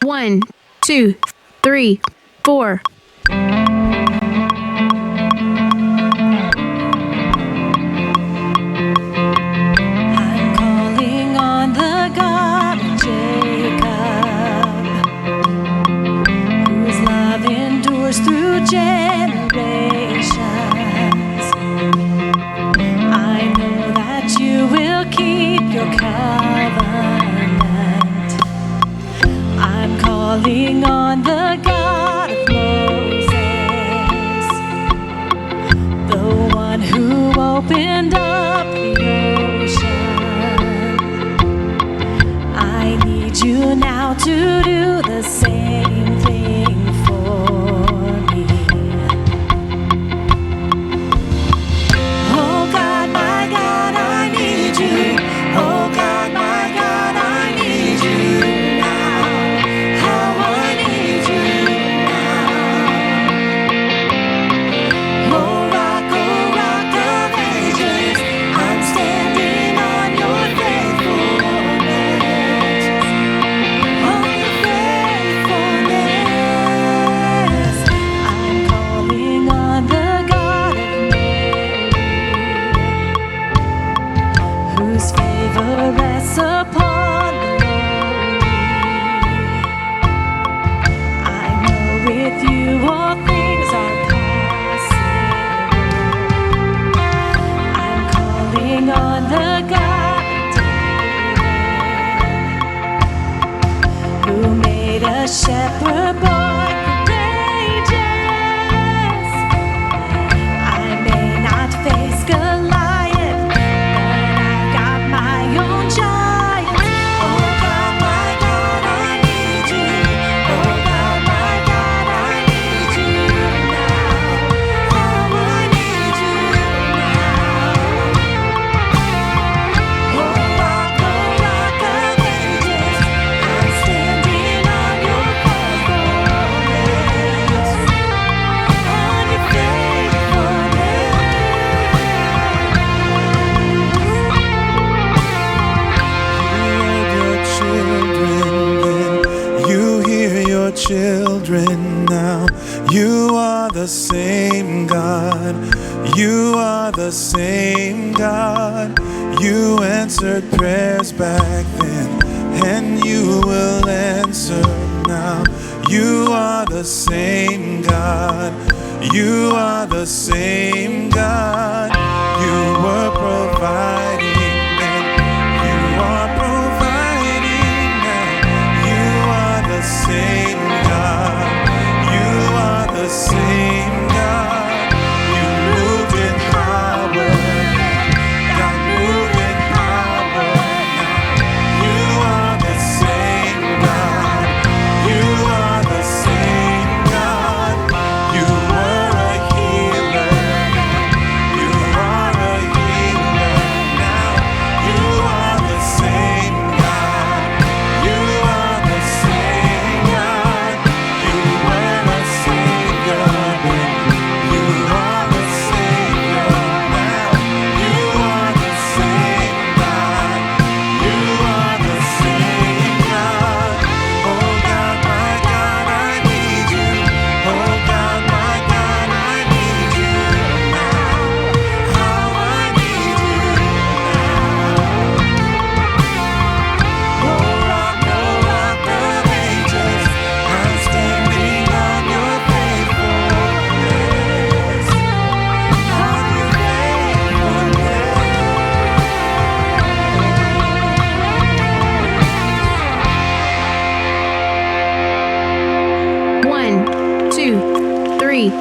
1, 2, 3, 4. I'm calling on the God of Jacob, whose love endures through generations. I know that you will keep your covenant. I'm calling on the God of Moses, the one who opened up the ocean. I need you now to do the same thing for me. Oh God, my God, I need you. Oh God, my God, I need you now. How I need you now. Oh rock of ages, I'm standing on your faithfulness. On your faithfulness. I'm calling on the God of Mary, whose favor rests upon the lowly. I know with you all things are possible. I'm calling on the God of David, who made a shepherd boy courageous. I may not face Goliath, but I've got my own giant. Oh God, my God, I need you. Oh God, my God, I need you now. Oh, I need you now. Oh rock of ages, I'm standing on your faithfulness. On your You hear your children now. You are the same God. You are the same God. You answered prayers back then, and you will answer now. You are the same God. You are the same God. You were providing then. You are providing now. You are the same God. You are the same God. You moved in power. God moved in power now. You are the same God. You are the same God. You were a healer. You are a healer now. You are the same God. You are the same God. You were a savior then. You are the savior now. You are the same God. You are the same God. Oh God, my God, I need you. Oh God, my God, I need you now. How I need you now. Oh rock of ages, I'm standing on your faithfulness. On your faithfulness. 1, 2, 3.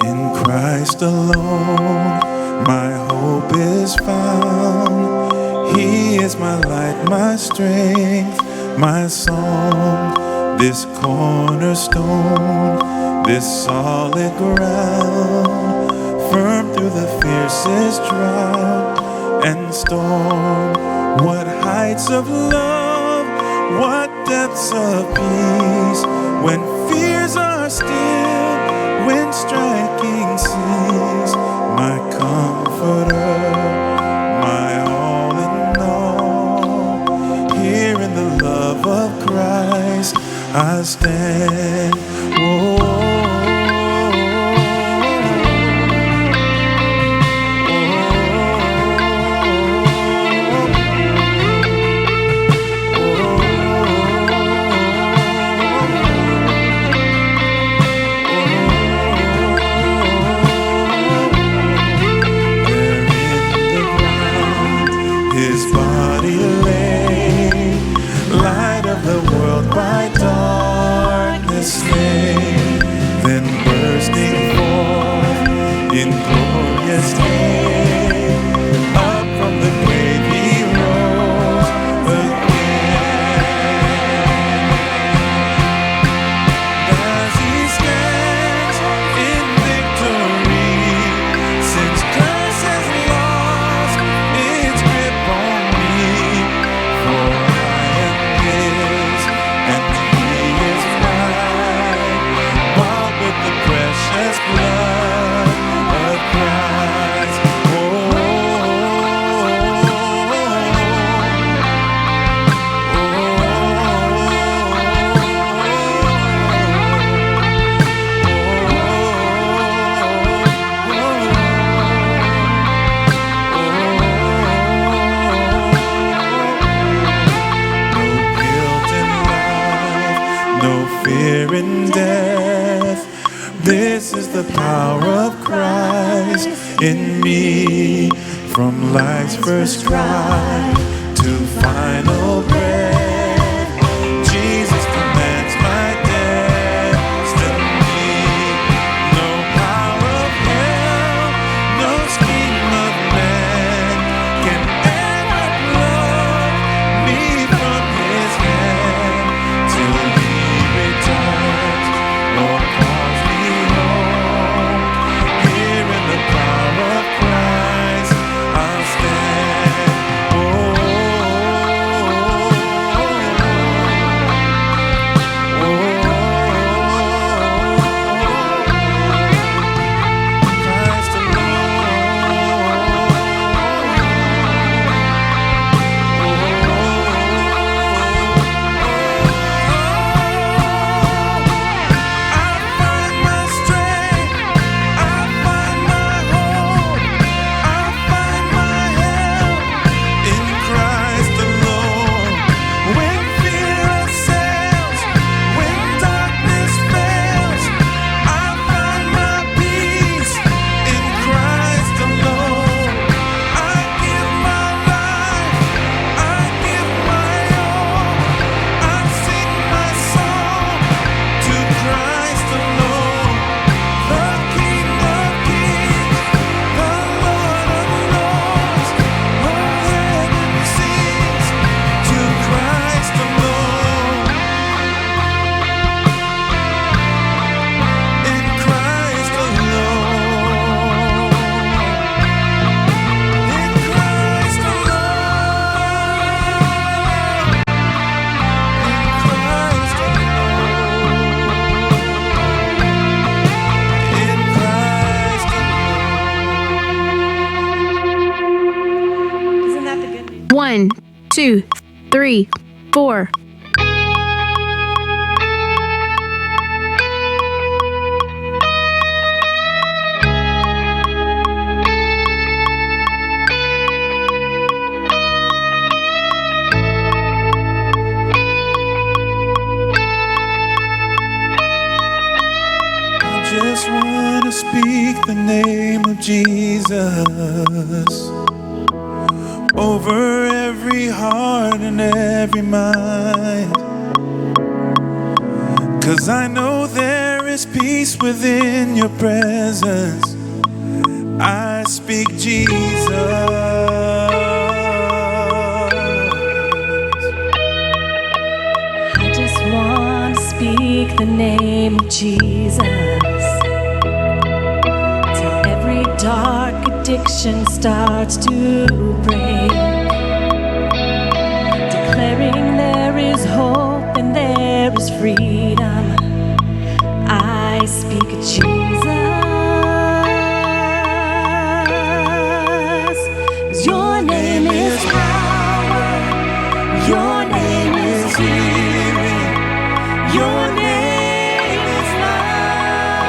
In Christ alone, my hope is found. He is my light, my strength, my song. This cornerstone, this solid ground, firm through the fiercest drought and storm. What heights of love, what depths of peace, when fears are still, when striking cease, my comforter, my all in all. Here in the love of Christ I stand. His body lay, light of the world by darkness slain, then bursting forth in glorious day, up from the grave he rose again. As he stands in victory, since curse has lost its grip on me, for I am his and he is mine, bought with the precious blood of Christ. No fear in death. This is the power of Christ in me. From life's first cry to final breath, Jesus commands my destiny. No power of hell, no scheme of man can ever pluck me from his hand till he returns or calls me home. Here in the power of Christ I'll stand. Christ Isn't that the good news? 1, 2, 3, 4. I just want to speak the name of Jesus over every heart and every mind. 'Cause I know there is peace within your presence. I speak Jesus. I just want to speak the name of Jesus till every dark addiction starts to break. freedom. I speak Jesus. 'Cause your name is power. Your name is healing. Your name is love.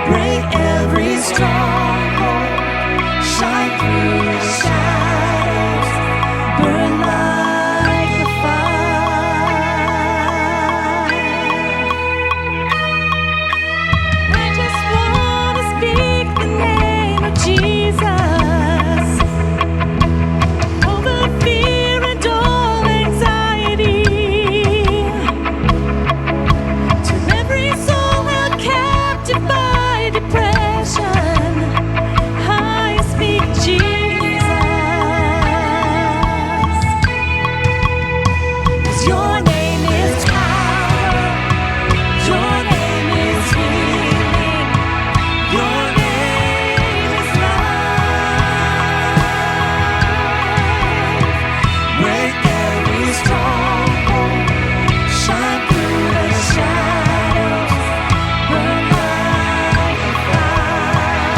Break every stronghold. Shine through the shadows. Burn like a fire. I just want to speak the name of Jesus over fear and all anxiety. To every soul held captive by depression, I speak Jesus. 'Cause your name is power. Your name is healing. Your name is love. Break every stronghold. Shine through the shadows. Burn like a fire.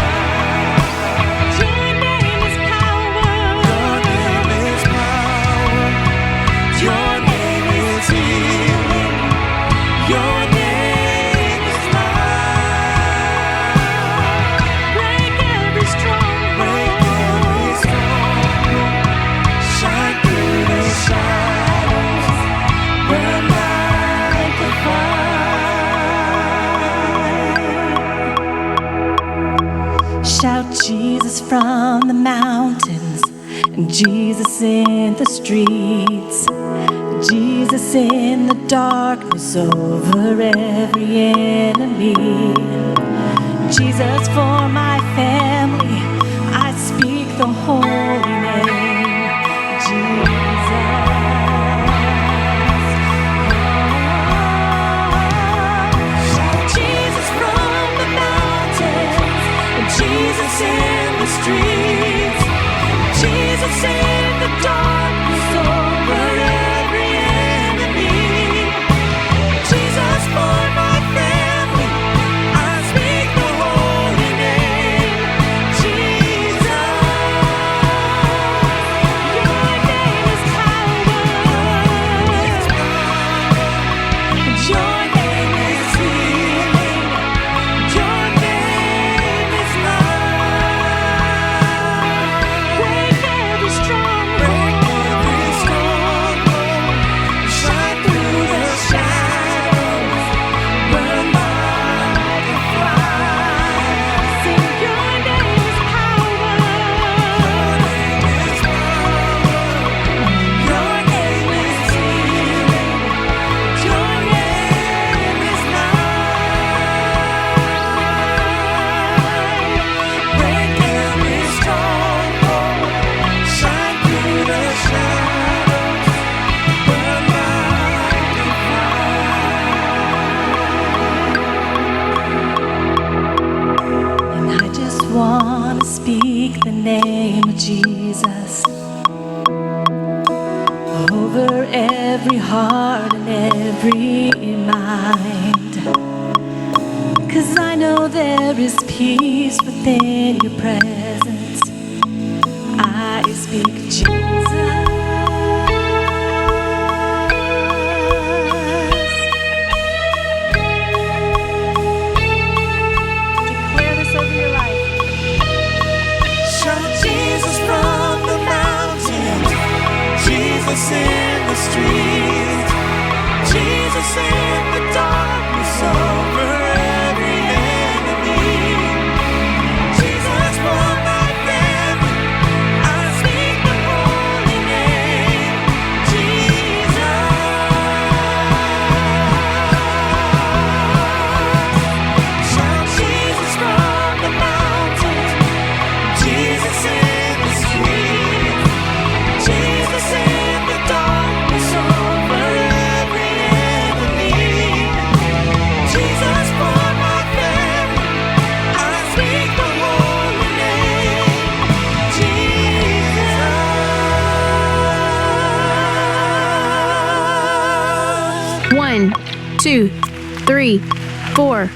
Your name is power. Your name is power. Your name is healing. Your name is love. Break every stronghold. Shine through the shadows. Burn like a fire. Shout Jesus from the mountains, and Jesus in the streets, Jesus in the darkness over every enemy. Jesus for my family, I speak the holy name, Jesus. Shout Jesus from the mountains, and Jesus in the streets, Jesus in the darkness over every enemy. Jesus for my family, I speak the holy name, Jesus. Your name is power. Your name is healing. Your name is love. Break every stronghold. Shine through the shadows. Burn like a fire. Sing your name is power. Your name is power. Your name is healing. Your name is love. Break every stronghold. Shine through the shadows. Burn like a fire. And I just want to speak the name of Jesus over every heart and every mind. 'Cause I know there is peace within your presence. I speak Jesus. Declare this over your life. Shout Jesus from the mountains, Jesus in the streets, Jesus in the darkness over every enemy. Jesus for my family, I speak the holy name, Jesus. Shout Jesus from the mountains, Jesus in the streets, Jesus in the darkness over every enemy. Jesus 1, 2, 3, 4.